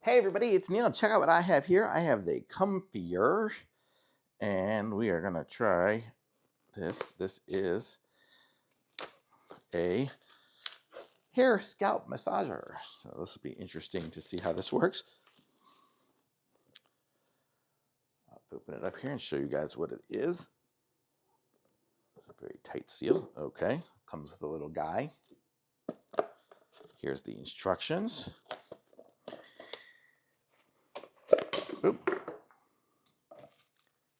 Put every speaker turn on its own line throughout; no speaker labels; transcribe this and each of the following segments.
Hey everybody, it's Neil. Check out what I have here. I have the COMFIER, and we are gonna try this. This is a hair scalp massager. So this will be interesting to see how this works. I'll open it up here and show you guys what it is. It's a very tight seal. Okay, comes with a little guy. Here's the instructions. Oop.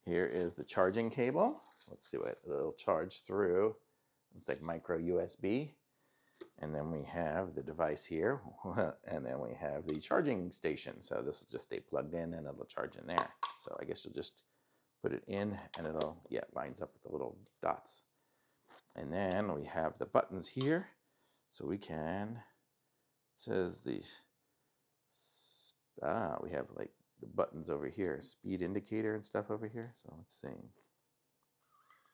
Here is the charging cable. So let's see what it'll charge through. It's like micro USB. And then we have the device here. And then we have the charging station. So this will just stay plugged in and it'll charge in there. So I guess you'll just put it in and it'll, lines up with the little dots. And then we have the buttons here. So we can, it says we have like the buttons over here, speed indicator and stuff over here. So let's see.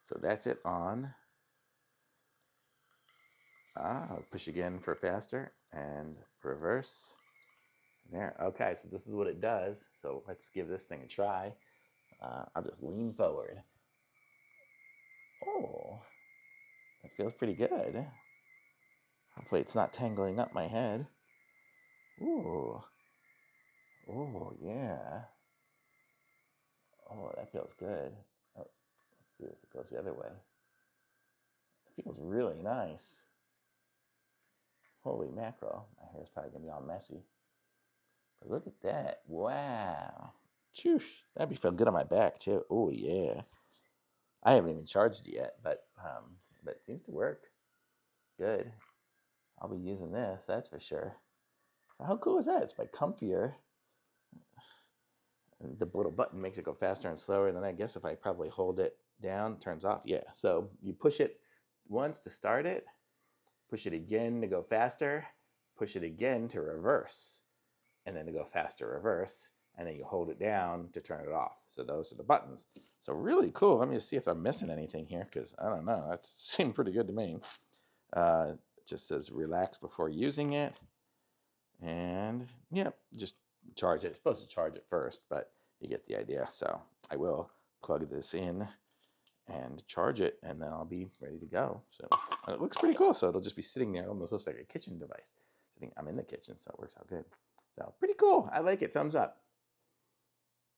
So that's it on. Push again for faster and reverse. There. Okay, so this is what it does. So let's give this thing a try. I'll just lean forward. Oh, that feels pretty good. Hopefully it's not tangling up my head. Ooh. Oh, yeah. Oh, that feels good. Oh, let's see if it goes the other way. It feels really nice. Holy mackerel. My hair's probably going to be all messy. But look at that. Wow. Choosh. That'd feel good on my back, too. Oh, yeah. I haven't even charged it yet, but it seems to work. Good. I'll be using this, that's for sure. How cool is that? It's by COMFIER. And the little button makes it go faster and slower. And then I guess if I probably hold it down, it turns off. Yeah. So you push it once to start it, push it again to go faster, push it again to reverse, and then to go faster, reverse, and then you hold it down to turn it off. So those are the buttons. So really cool. Let me just see if I'm missing anything here, because I don't know. That seemed pretty good to me. It just says relax before using it. And just charge it. It's supposed to charge it first, but you get the idea. So I will plug this in and charge it, and then I'll be ready to go. So it looks pretty cool. So it'll just be sitting there. It almost looks like a kitchen device. So I'm in the kitchen, so it works out good. So pretty cool. I like it. Thumbs up.